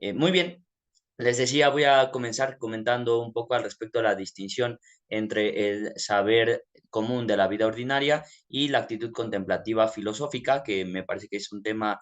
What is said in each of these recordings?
Muy bien, les decía, voy a comenzar comentando un poco al respecto de la distinción entre el saber común de la vida ordinaria y la actitud contemplativa filosófica, que me parece que es un tema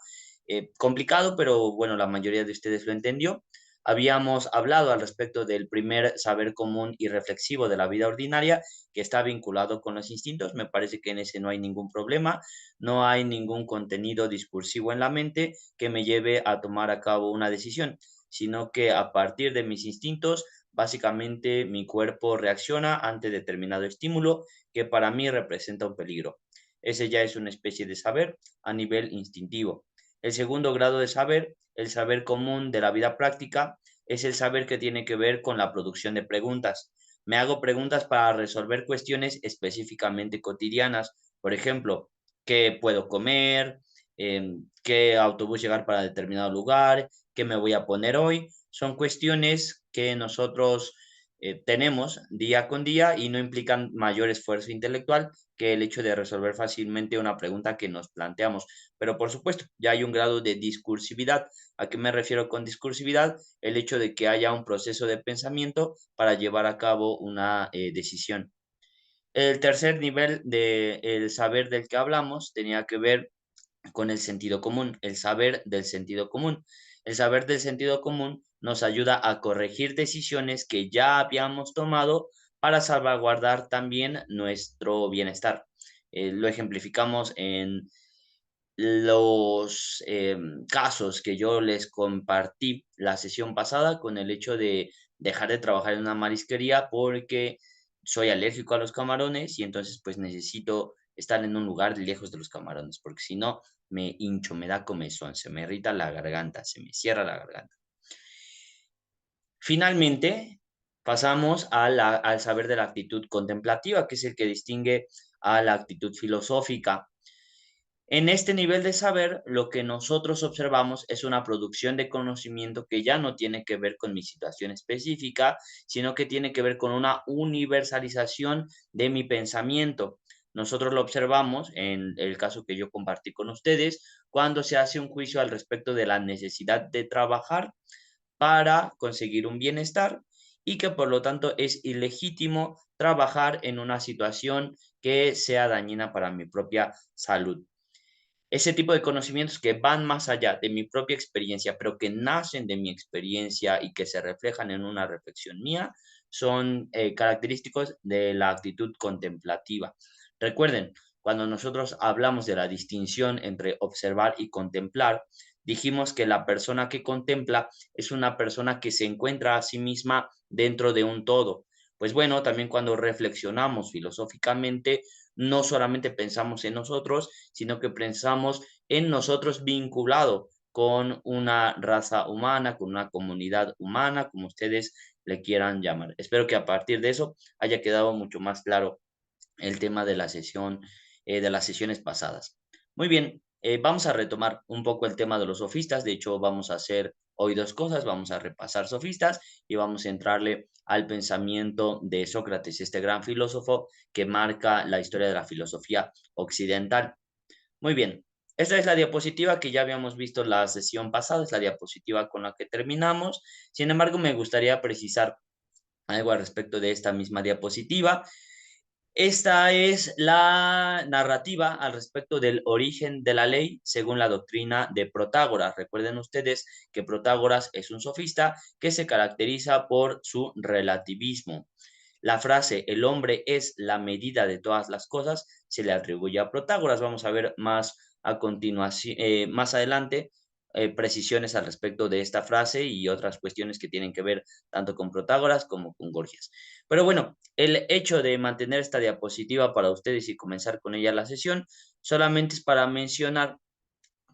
complicado, pero bueno, la mayoría de ustedes lo entendió. Habíamos hablado al respecto del primer saber común y reflexivo de la vida ordinaria, que está vinculado con los instintos. Me parece que en ese no hay ningún problema, no hay ningún contenido discursivo en la mente que me lleve a tomar a cabo una decisión, sino que a partir de mis instintos, básicamente mi cuerpo reacciona ante determinado estímulo que para mí representa un peligro. Ese ya es una especie de saber a nivel instintivo. El segundo grado de saber, el saber común de la vida práctica, es el saber que tiene que ver con la producción de preguntas. Me hago preguntas para resolver cuestiones específicamente cotidianas. Por ejemplo, ¿qué puedo comer? ¿Qué autobús llegar para determinado lugar? ¿Qué me voy a poner hoy? Son cuestiones que nosotros tenemos día con día y no implican mayor esfuerzo intelectual que el hecho de resolver fácilmente una pregunta que nos planteamos. Pero por supuesto, ya hay un grado de discursividad. ¿A qué me refiero con discursividad? El hecho de que haya un proceso de pensamiento para llevar a cabo una decisión. El tercer nivel del saber del que hablamos tenía que ver con el sentido común, el saber del sentido común. El saber del sentido común nos ayuda a corregir decisiones que ya habíamos tomado para salvaguardar también nuestro bienestar. Lo ejemplificamos en los casos que yo les compartí la sesión pasada con el hecho de dejar de trabajar en una marisquería porque soy alérgico a los camarones y entonces pues necesito estar en un lugar lejos de los camarones, porque si no me hincho, me da comezón, se me irrita la garganta, se me cierra la garganta. Finalmente, pasamos al saber de la actitud contemplativa, que es el que distingue a la actitud filosófica. En este nivel de saber, lo que nosotros observamos es una producción de conocimiento que ya no tiene que ver con mi situación específica, sino que tiene que ver con una universalización de mi pensamiento. Nosotros lo observamos en el caso que yo compartí con ustedes, cuando se hace un juicio al respecto de la necesidad de trabajar para conseguir un bienestar y que por lo tanto es ilegítimo trabajar en una situación que sea dañina para mi propia salud. Ese tipo de conocimientos que van más allá de mi propia experiencia, pero que nacen de mi experiencia y que se reflejan en una reflexión mía, son característicos de la actitud contemplativa. Recuerden, cuando nosotros hablamos de la distinción entre observar y contemplar, dijimos que la persona que contempla es una persona que se encuentra a sí misma dentro de un todo. Pues bueno, también cuando reflexionamos filosóficamente, no solamente pensamos en nosotros, sino que pensamos en nosotros vinculado con una raza humana, con una comunidad humana, como ustedes le quieran llamar. Espero que a partir de eso haya quedado mucho más claro el tema de la sesión, de las sesiones pasadas. Muy bien, vamos a retomar un poco el tema de los sofistas. De hecho, vamos a hacer hoy dos cosas. Vamos a repasar sofistas y vamos a entrarle al pensamiento de Sócrates, este gran filósofo que marca la historia de la filosofía occidental. Muy bien, esta es la diapositiva que ya habíamos visto la sesión pasada, es la diapositiva con la que terminamos. Sin embargo, me gustaría precisar algo al respecto de esta misma diapositiva. Esta es la narrativa al respecto del origen de la ley según la doctrina de Protágoras. Recuerden ustedes que Protágoras es un sofista que se caracteriza por su relativismo. La frase "el hombre es la medida de todas las cosas" se le atribuye a Protágoras. Vamos a ver más a continuación, más adelante, precisiones al respecto de esta frase y otras cuestiones que tienen que ver tanto con Protágoras como con Gorgias. Pero bueno, el hecho de mantener esta diapositiva para ustedes y comenzar con ella la sesión solamente es para mencionar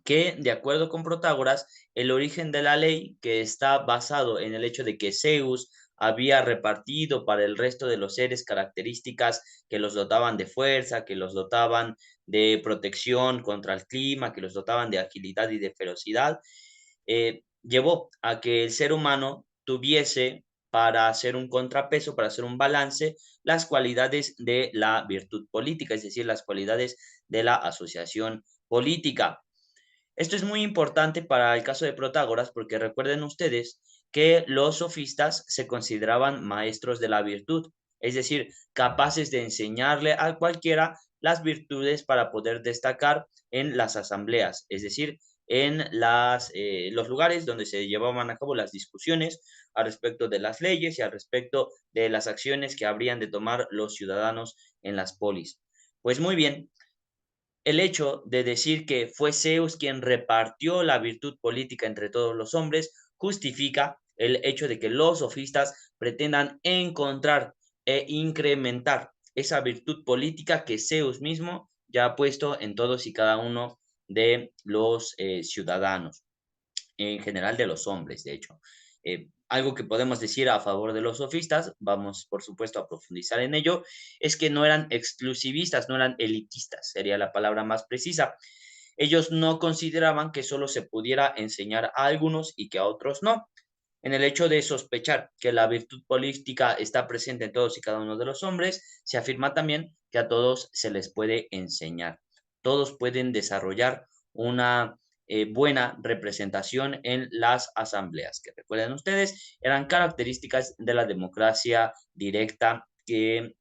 que, de acuerdo con Protágoras, el origen de la ley, que está basado en el hecho de que Zeus había repartido para el resto de los seres características que los dotaban de fuerza, que los dotaban de protección contra el clima, que los dotaban de agilidad y de ferocidad, llevó a que el ser humano tuviese para hacer un contrapeso, para hacer un balance, las cualidades de la virtud política, es decir, las cualidades de la asociación política. Esto es muy importante para el caso de Protágoras porque recuerden ustedes que los sofistas se consideraban maestros de la virtud, es decir, capaces de enseñarle a cualquiera las virtudes para poder destacar en las asambleas, es decir, en los lugares donde se llevaban a cabo las discusiones al respecto de las leyes y al respecto de las acciones que habrían de tomar los ciudadanos en las polis. Pues muy bien, el hecho de decir que fue Zeus quien repartió la virtud política entre todos los hombres justifica el hecho de que los sofistas pretendan encontrar e incrementar esa virtud política que Zeus mismo ya ha puesto en todos y cada uno de los ciudadanos, en general de los hombres, de hecho. Algo que podemos decir a favor de los sofistas, vamos por supuesto a profundizar en ello, es que no eran exclusivistas, no eran elitistas, sería la palabra más precisa. Ellos no consideraban que solo se pudiera enseñar a algunos y que a otros no. En el hecho de sospechar que la virtud política está presente en todos y cada uno de los hombres, se afirma también que a todos se les puede enseñar. Todos pueden desarrollar una buena representación en las asambleas, que recuerden ustedes, eran características de la democracia directa que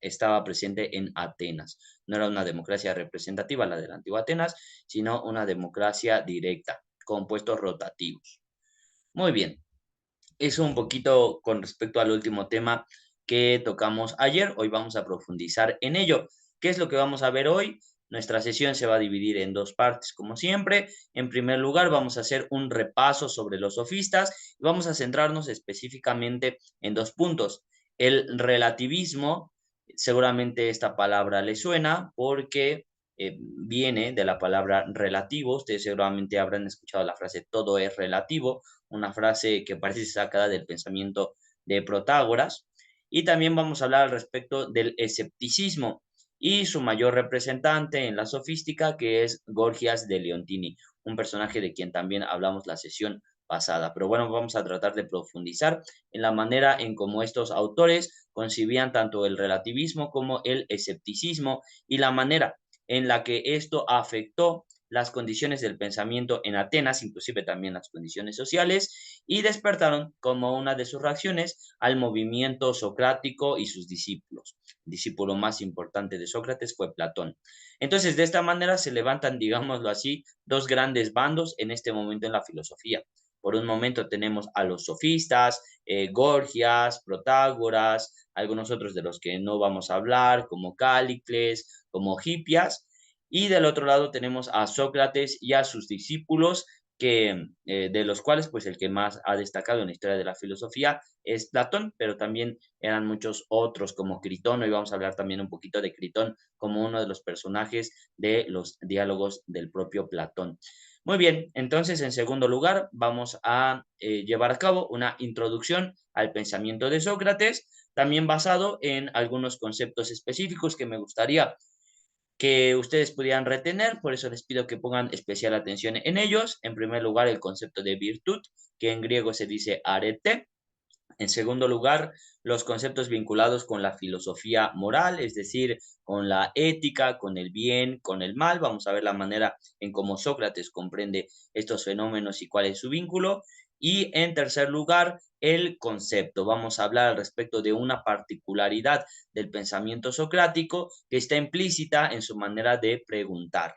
estaba presente en Atenas. No era una democracia representativa la de la antigua Atenas, sino una democracia directa, con puestos rotativos. Muy bien, eso un poquito con respecto al último tema que tocamos ayer. Hoy vamos a profundizar en ello. ¿Qué es lo que vamos a ver hoy? Nuestra sesión se va a dividir en dos partes, como siempre. En primer lugar, vamos a hacer un repaso sobre los sofistas y vamos a centrarnos específicamente en dos puntos. El relativismo, seguramente esta palabra le suena porque viene de la palabra relativo. Ustedes seguramente habrán escuchado la frase todo es relativo, una frase que parece sacada del pensamiento de Protágoras. Y también vamos a hablar al respecto del escepticismo y su mayor representante en la sofística, que es Gorgias de Leontini, un personaje de quien también hablamos la sesión pasada. Pero bueno, vamos a tratar de profundizar en la manera en cómo estos autores concibían tanto el relativismo como el escepticismo y la manera en la que esto afectó las condiciones del pensamiento en Atenas, inclusive también las condiciones sociales, y despertaron como una de sus reacciones al movimiento socrático y sus discípulos. El discípulo más importante de Sócrates fue Platón. Entonces, de esta manera se levantan, digámoslo así, dos grandes bandos en este momento en la filosofía. Por un momento tenemos a los sofistas, Gorgias, Protágoras, algunos otros de los que no vamos a hablar, como Cálicles, como Hipias, y del otro lado tenemos a Sócrates y a sus discípulos, que, de los cuales pues el que más ha destacado en la historia de la filosofía es Platón, pero también eran muchos otros como Critón. Hoy vamos a hablar también un poquito de Critón como uno de los personajes de los diálogos del propio Platón. Muy bien, entonces en segundo lugar vamos a llevar a cabo una introducción al pensamiento de Sócrates, también basado en algunos conceptos específicos que me gustaría que ustedes pudieran retener, por eso les pido que pongan especial atención en ellos. En primer lugar, el concepto de virtud, que en griego se dice arete. En segundo lugar, los conceptos vinculados con la filosofía moral, es decir, con la ética, con el bien, con el mal. Vamos a ver la manera en cómo Sócrates comprende estos fenómenos y cuál es su vínculo. Y en tercer lugar, el concepto. Vamos a hablar al respecto de una particularidad del pensamiento socrático que está implícita en su manera de preguntar.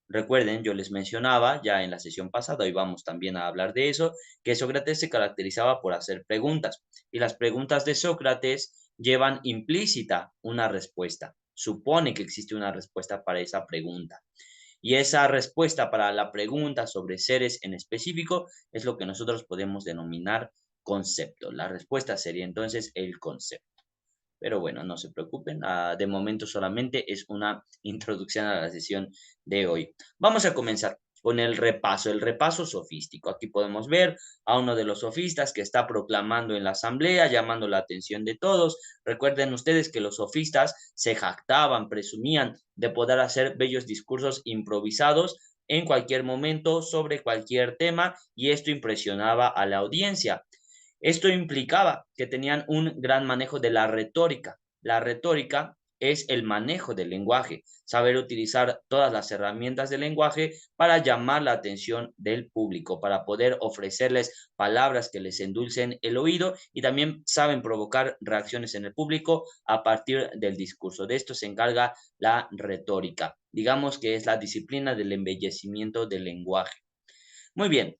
Recuerden, yo les mencionaba ya en la sesión pasada, y vamos también a hablar de eso, que Sócrates se caracterizaba por hacer preguntas, y las preguntas de Sócrates llevan implícita una respuesta. Supone que existe una respuesta para esa pregunta. Y esa respuesta para la pregunta sobre seres en específico es lo que nosotros podemos denominar concepto. La respuesta sería entonces el concepto. Pero bueno, no se preocupen, de momento solamente es una introducción a la sesión de hoy. Vamos a comenzar con el repaso sofístico. Aquí podemos ver a uno de los sofistas que está proclamando en la asamblea, llamando la atención de todos. Recuerden ustedes que los sofistas se jactaban, presumían de poder hacer bellos discursos improvisados en cualquier momento sobre cualquier tema, y esto impresionaba a la audiencia. Esto implicaba que tenían un gran manejo de la retórica. La retórica es el manejo del lenguaje, saber utilizar todas las herramientas del lenguaje para llamar la atención del público, para poder ofrecerles palabras que les endulcen el oído y también saben provocar reacciones en el público a partir del discurso. De esto se encarga la retórica. Digamos que es la disciplina del embellecimiento del lenguaje. Muy bien,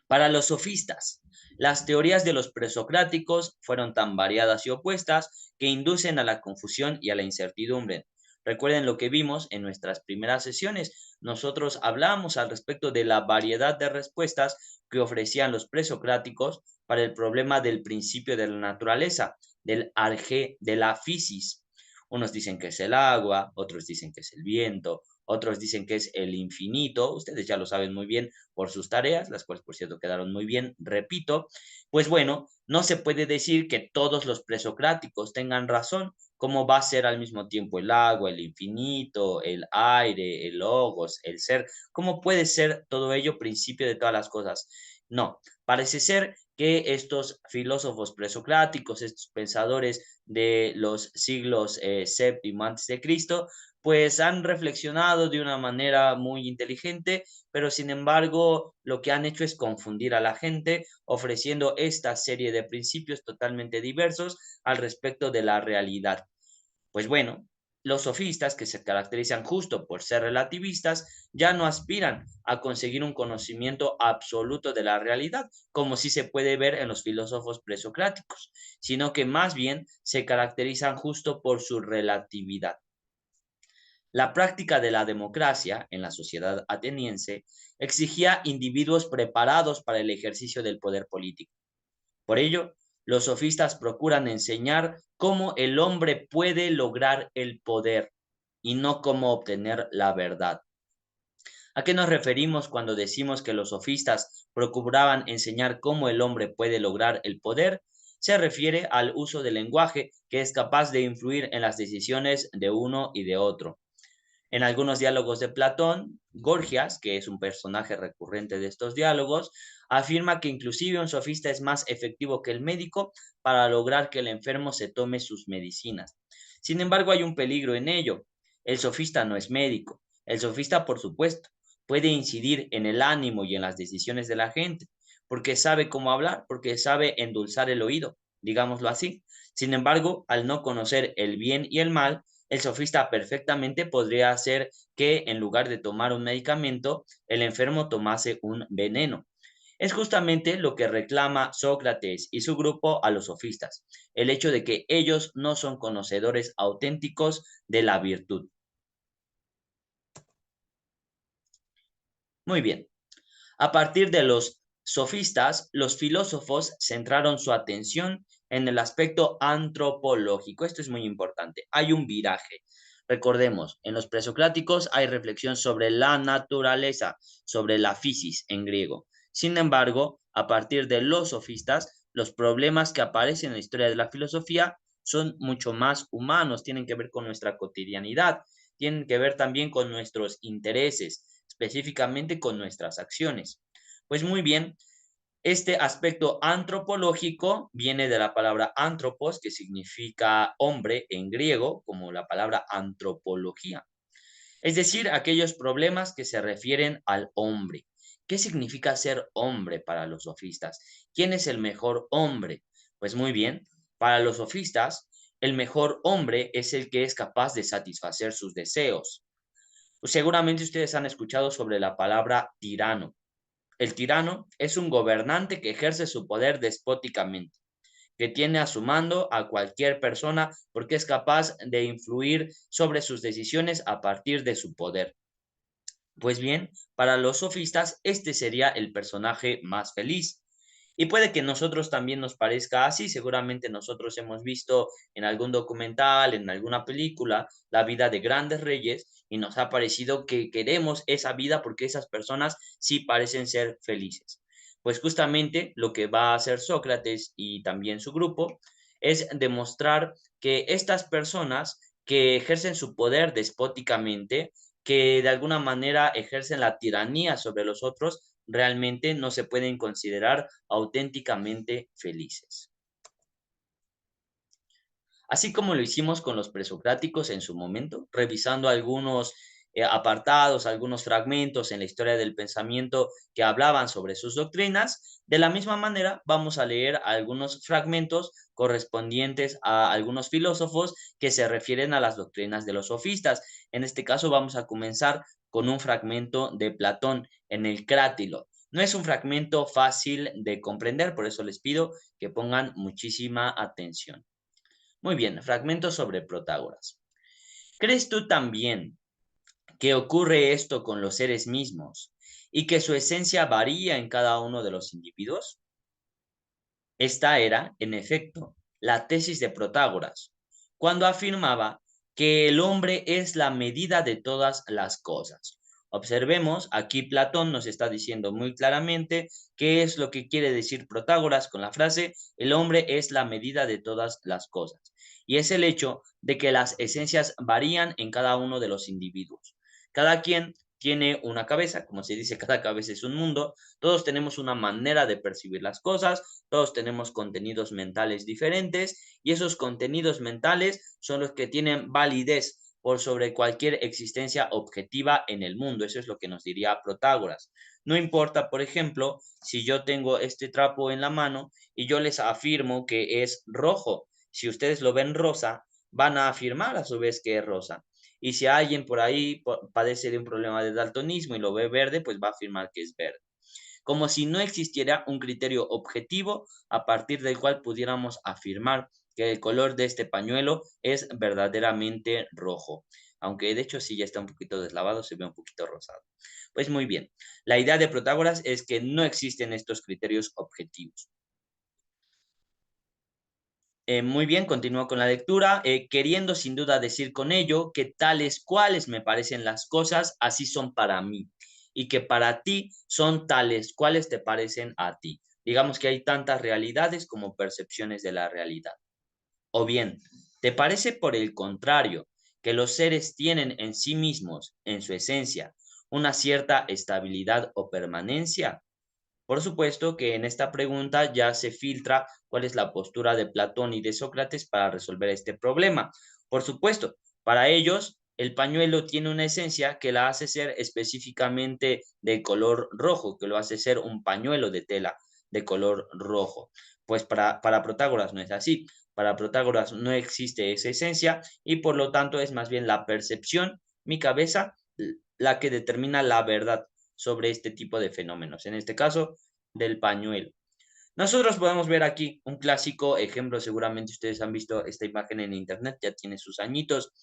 para los sofistas, las teorías de los presocráticos fueron tan variadas y opuestas que inducen a la confusión y a la incertidumbre. Recuerden lo que vimos en nuestras primeras sesiones. Nosotros hablamos al respecto de la variedad de respuestas que ofrecían los presocráticos para el problema del principio de la naturaleza, del arjé, de la fisis. Unos dicen que es el agua, otros dicen que es el viento, otros dicen que es el infinito. Ustedes ya lo saben muy bien por sus tareas, las cuales por cierto quedaron muy bien, repito. Pues bueno, no se puede decir que todos los presocráticos tengan razón, como va a ser al mismo tiempo el agua, el infinito, el aire, el logos, el ser. ¿Cómo puede ser todo ello principio de todas las cosas? No, parece ser que estos filósofos presocráticos, estos pensadores de los siglos séptimo antes de Cristo, pues han reflexionado de una manera muy inteligente, pero sin embargo lo que han hecho es confundir a la gente, ofreciendo esta serie de principios totalmente diversos al respecto de la realidad. Pues bueno, los sofistas, que se caracterizan justo por ser relativistas, ya no aspiran a conseguir un conocimiento absoluto de la realidad, como sí se puede ver en los filósofos presocráticos, sino que más bien se caracterizan justo por su relatividad. La práctica de la democracia en la sociedad ateniense exigía individuos preparados para el ejercicio del poder político. Por ello, los sofistas procuran enseñar cómo el hombre puede lograr el poder y no cómo obtener la verdad. ¿A qué nos referimos cuando decimos que los sofistas procuraban enseñar cómo el hombre puede lograr el poder? Se refiere al uso del lenguaje que es capaz de influir en las decisiones de uno y de otro. En algunos diálogos de Platón, Gorgias, que es un personaje recurrente de estos diálogos, afirma que inclusive un sofista es más efectivo que el médico para lograr que el enfermo se tome sus medicinas. Sin embargo, hay un peligro en ello. El sofista no es médico. El sofista, por supuesto, puede incidir en el ánimo y en las decisiones de la gente, porque sabe cómo hablar, porque sabe endulzar el oído, digámoslo así. Sin embargo, al no conocer el bien y el mal, el sofista perfectamente podría hacer que en lugar de tomar un medicamento, el enfermo tomase un veneno. Es justamente lo que reclama Sócrates y su grupo a los sofistas, el hecho de que ellos no son conocedores auténticos de la virtud. Muy bien. A partir de los sofistas, los filósofos centraron su atención en el aspecto antropológico. Esto es muy importante. Hay un viraje. Recordemos, en los presocráticos hay reflexión sobre la naturaleza, sobre la physis en griego. Sin embargo, a partir de los sofistas, los problemas que aparecen en la historia de la filosofía son mucho más humanos, tienen que ver con nuestra cotidianidad, tienen que ver también con nuestros intereses, específicamente con nuestras acciones. Pues muy bien, este aspecto antropológico viene de la palabra antropos, que significa hombre en griego, como la palabra antropología. Es decir, aquellos problemas que se refieren al hombre. ¿Qué significa ser hombre para los sofistas? ¿Quién es el mejor hombre? Pues muy bien, para los sofistas, el mejor hombre es el que es capaz de satisfacer sus deseos. Seguramente ustedes han escuchado sobre la palabra tirano. El tirano es un gobernante que ejerce su poder despóticamente, que tiene a su mando a cualquier persona porque es capaz de influir sobre sus decisiones a partir de su poder. Pues bien, para los sofistas, este sería el personaje más feliz. Y puede que nosotros también nos parezca así. Seguramente nosotros hemos visto en algún documental, en alguna película, la vida de grandes reyes y nos ha parecido que queremos esa vida porque esas personas sí parecen ser felices. Pues justamente lo que va a hacer Sócrates y también su grupo es demostrar que estas personas que ejercen su poder despóticamente, que de alguna manera ejercen la tiranía sobre los otros, realmente no se pueden considerar auténticamente felices. así como lo hicimos con los presocráticos en su momento, revisando algunos apartados, algunos fragmentos en la historia del pensamiento que hablaban sobre sus doctrinas. De la misma manera, vamos a leer algunos fragmentos correspondientes a algunos filósofos que se refieren a las doctrinas de los sofistas. En este caso, vamos a comenzar con un fragmento de Platón en el Crátilo. No es un fragmento fácil de comprender, por eso les pido que pongan muchísima atención. Muy bien, fragmento sobre Protágoras. ¿Crees tú también que ocurre esto con los seres mismos y que su esencia varía en cada uno de los individuos? Esta era, en efecto, la tesis de Protágoras, cuando afirmaba que el hombre es la medida de todas las cosas. Observemos, aquí Platón nos está diciendo muy claramente qué es lo que quiere decir Protágoras con la frase el hombre es la medida de todas las cosas. Y es el hecho de que las esencias varían en cada uno de los individuos. Cada quien tiene una cabeza, como se dice, cada cabeza es un mundo, todos tenemos una manera de percibir las cosas, todos tenemos contenidos mentales diferentes y esos contenidos mentales son los que tienen validez por sobre cualquier existencia objetiva en el mundo. Eso es lo que nos diría Protágoras. No importa, por ejemplo, si yo tengo este trapo en la mano y yo les afirmo que es rojo. Si ustedes lo ven rosa, van a afirmar a su vez que es rosa. Y si alguien por ahí padece de un problema de daltonismo y lo ve verde, pues va a afirmar que es verde, como si no existiera un criterio objetivo a partir del cual pudiéramos afirmar que el color de este pañuelo es verdaderamente rojo. Aunque de hecho sí ya está un poquito deslavado, se ve un poquito rosado. Pues muy bien, la idea de Protágoras es que no existen estos criterios objetivos. Muy bien, continúo con la lectura, queriendo sin duda decir con ello que tales cuales me parecen las cosas, así son para mí, y que para ti son tales cuales te parecen a ti. Digamos que hay tantas realidades como percepciones de la realidad. O bien, ¿te parece por el contrario que los seres tienen en sí mismos, en su esencia, una cierta estabilidad o permanencia? Por supuesto que en esta pregunta ya se filtra cuál es la postura de Platón y de Sócrates para resolver este problema. Por supuesto, para ellos el pañuelo tiene una esencia que la hace ser específicamente de color rojo, que lo hace ser un pañuelo de tela de color rojo. Pues para Protágoras no es así. Para Protágoras no existe esa esencia y por lo tanto es más bien la percepción, mi cabeza, la que determina la verdad sobre este tipo de fenómenos, en este caso del pañuelo. Nosotros podemos ver aquí un clásico ejemplo, seguramente ustedes han visto esta imagen en internet, ya tiene sus añitos.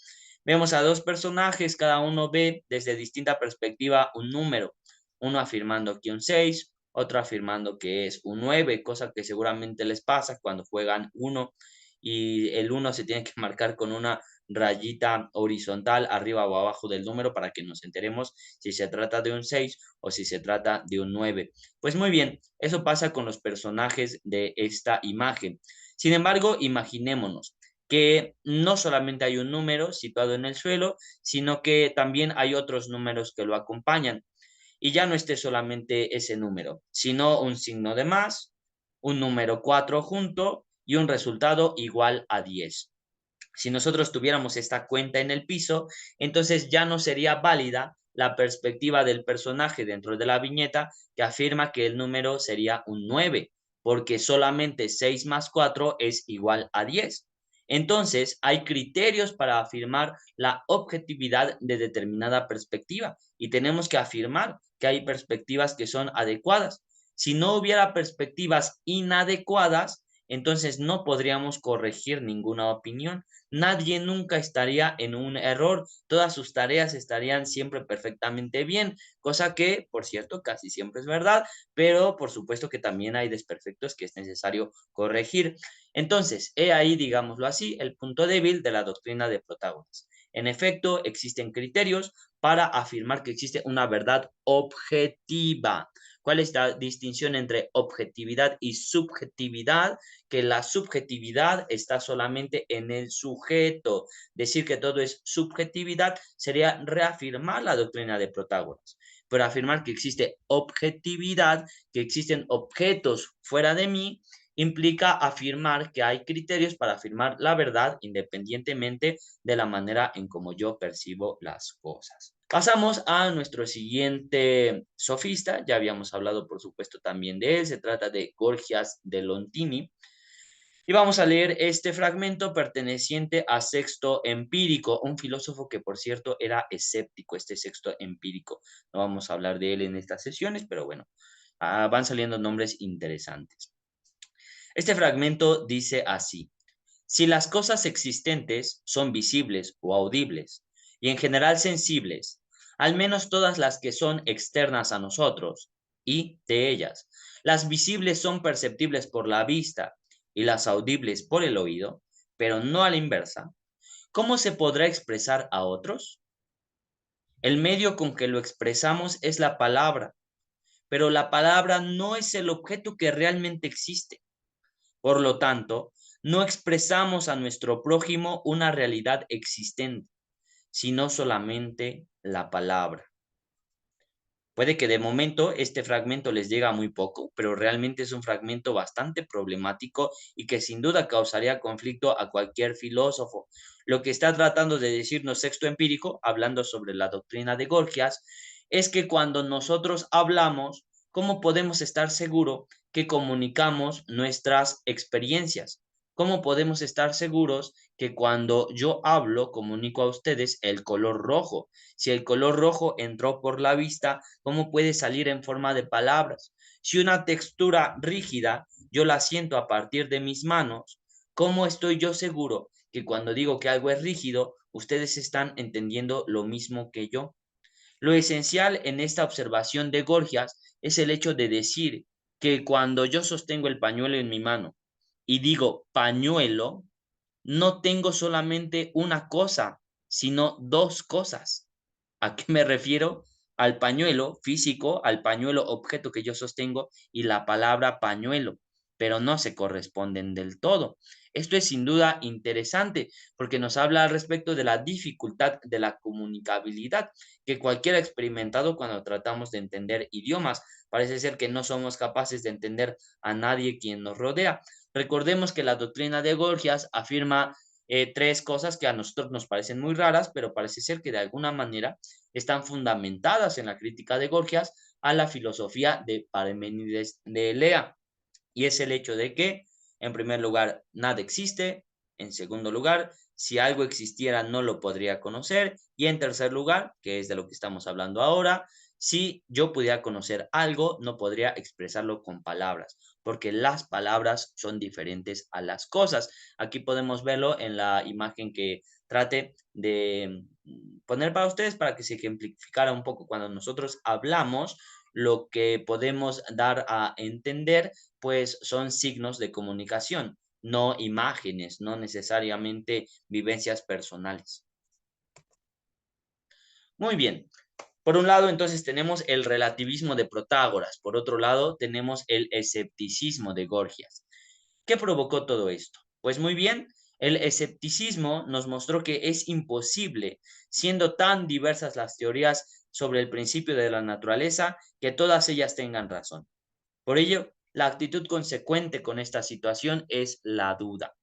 Vemos a dos personajes, cada uno ve desde distinta perspectiva un número, uno afirmando que un 6, otro afirmando que es un 9, cosa que seguramente les pasa cuando juegan uno y el uno se tiene que marcar con una rayita horizontal arriba o abajo del número para que nos enteremos si se trata de un 6 o si se trata de un 9. Pues muy bien, eso pasa con los personajes de esta imagen. Sin embargo, imaginémonos que no solamente hay un número situado en el suelo, sino que también hay otros números que lo acompañan. Y ya no esté solamente ese número, sino un signo de más, un número 4 junto y un resultado igual a 10. Si nosotros tuviéramos esta cuenta en el piso, entonces ya no sería válida la perspectiva del personaje dentro de la viñeta que afirma que el número sería un 9, porque solamente 6 más 4 es igual a 10. Entonces, hay criterios para afirmar la objetividad de determinada perspectiva y tenemos que afirmar que hay perspectivas que son adecuadas. Si no hubiera perspectivas inadecuadas, entonces no podríamos corregir ninguna opinión. Nadie nunca estaría en un error, todas sus tareas estarían siempre perfectamente bien, cosa que, por cierto, casi siempre es verdad, pero por supuesto que también hay desperfectos que es necesario corregir. Entonces, he ahí, digámoslo así, el punto débil de la doctrina de Protágoras. En efecto, existen criterios para afirmar que existe una verdad objetiva. ¿Cuál es la distinción entre objetividad y subjetividad? Que la subjetividad está solamente en el sujeto. Decir que todo es subjetividad sería reafirmar la doctrina de Protágoras. Pero afirmar que existe objetividad, que existen objetos fuera de mí, implica afirmar que hay criterios para afirmar la verdad independientemente de la manera en como yo percibo las cosas. Pasamos a nuestro siguiente sofista, ya habíamos hablado por supuesto también de él, se trata de Gorgias de Lontini, y vamos a leer este fragmento perteneciente a Sexto Empírico, un filósofo que por cierto era escéptico, este Sexto Empírico. No vamos a hablar de él en estas sesiones, pero bueno, van saliendo nombres interesantes. Este fragmento dice así: si las cosas existentes son visibles o audibles, y en general sensibles, al menos todas las que son externas a nosotros, y de ellas, las visibles son perceptibles por la vista y las audibles por el oído, pero no a la inversa, ¿cómo se podrá expresar a otros? El medio con que lo expresamos es la palabra, pero la palabra no es el objeto que realmente existe. Por lo tanto, no expresamos a nuestro prójimo una realidad existente, sino solamente la palabra. Puede que de momento este fragmento les llega muy poco, pero realmente es un fragmento bastante problemático y que sin duda causaría conflicto a cualquier filósofo. Lo que está tratando de decirnos Sexto Empírico, hablando sobre la doctrina de Gorgias, es que cuando nosotros hablamos, ¿cómo podemos estar seguros que comunicamos nuestras experiencias? ¿Cómo podemos estar seguros que cuando yo hablo, comunico a ustedes el color rojo? Si el color rojo entró por la vista, ¿cómo puede salir en forma de palabras? Si una textura rígida yo la siento a partir de mis manos, ¿cómo estoy yo seguro que cuando digo que algo es rígido, ustedes están entendiendo lo mismo que yo? Lo esencial en esta observación de Gorgias es el hecho de decir que cuando yo sostengo el pañuelo en mi mano y digo pañuelo, no tengo solamente una cosa, sino dos cosas. ¿A qué me refiero? Al pañuelo físico, al pañuelo objeto que yo sostengo y la palabra pañuelo, pero no se corresponden del todo. Esto es sin duda interesante porque nos habla al respecto de la dificultad de la comunicabilidad que cualquiera ha experimentado cuando tratamos de entender idiomas. Parece ser que no somos capaces de entender a nadie quien nos rodea. Recordemos que la doctrina de Gorgias afirma tres cosas que a nosotros nos parecen muy raras, pero parece ser que de alguna manera están fundamentadas en la crítica de Gorgias a la filosofía de Parménides de Elea. Y es el hecho de que, en primer lugar, nada existe. En segundo lugar, si algo existiera no lo podría conocer. Y en tercer lugar, que es de lo que estamos hablando ahora, si yo pudiera conocer algo, no podría expresarlo con palabras, porque las palabras son diferentes a las cosas. Aquí podemos verlo en la imagen que trate de poner para ustedes para que se ejemplificara un poco cuando nosotros hablamos. Lo que podemos dar a entender pues son signos de comunicación, no imágenes, no necesariamente vivencias personales. Muy bien. Por un lado, entonces tenemos el relativismo de Protágoras, por otro lado, tenemos el escepticismo de Gorgias. ¿Qué provocó todo esto? Pues muy bien, el escepticismo nos mostró que es imposible, siendo tan diversas las teorías sobre el principio de la naturaleza, que todas ellas tengan razón. Por ello, la actitud consecuente con esta situación es la duda.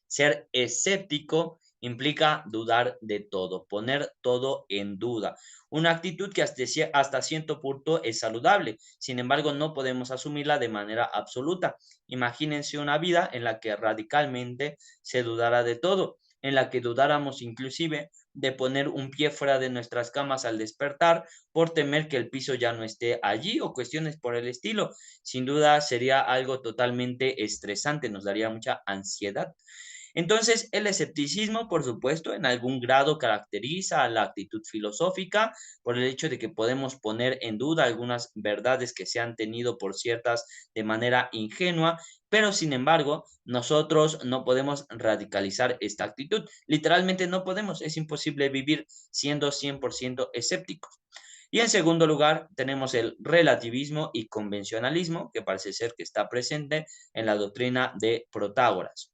Ser escéptico implica dudar de todo, poner todo en duda. Una actitud que hasta cierto punto es saludable, sin embargo no podemos asumirla de manera absoluta. Imagínense una vida en la que radicalmente se dudara de todo, en la que dudáramos inclusive de poner un pie fuera de nuestras camas al despertar por temer que el piso ya no esté allí o cuestiones por el estilo. Sin duda sería algo totalmente estresante, nos daría mucha ansiedad. Entonces, el escepticismo, por supuesto, en algún grado caracteriza a la actitud filosófica por el hecho de que podemos poner en duda algunas verdades que se han tenido por ciertas de manera ingenua, pero sin embargo, nosotros no podemos radicalizar esta actitud. Literalmente no podemos, es imposible vivir siendo 100% escépticos. Y en segundo lugar, tenemos el relativismo y convencionalismo, que parece ser que está presente en la doctrina de Protágoras.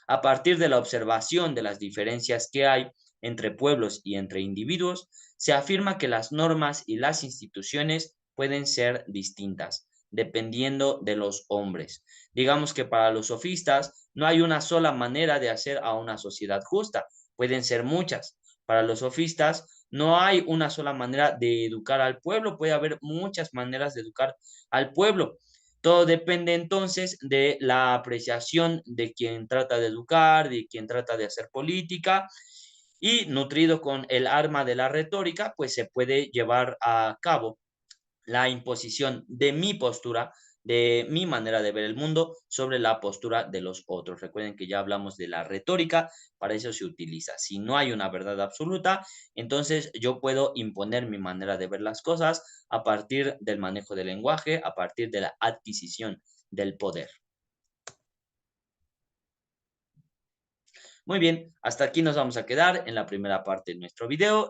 A partir de la observación de las diferencias que hay entre pueblos y entre individuos, se afirma que las normas y las instituciones pueden ser distintas, dependiendo de los hombres. Digamos que para los sofistas no hay una sola manera de hacer a una sociedad justa, pueden ser muchas. Para los sofistas no hay una sola manera de educar al pueblo, puede haber muchas maneras de educar al pueblo. Todo depende entonces de la apreciación de quien trata de educar, de quien trata de hacer política, y nutrido con el arma de la retórica, pues se puede llevar a cabo la imposición de mi postura, de mi manera de ver el mundo sobre la postura de los otros. Recuerden que ya hablamos de la retórica, para eso se utiliza. Si no hay una verdad absoluta, entonces yo puedo imponer mi manera de ver las cosas a partir del manejo del lenguaje, a partir de la adquisición del poder. Muy bien, hasta aquí nos vamos a quedar en la primera parte de nuestro video.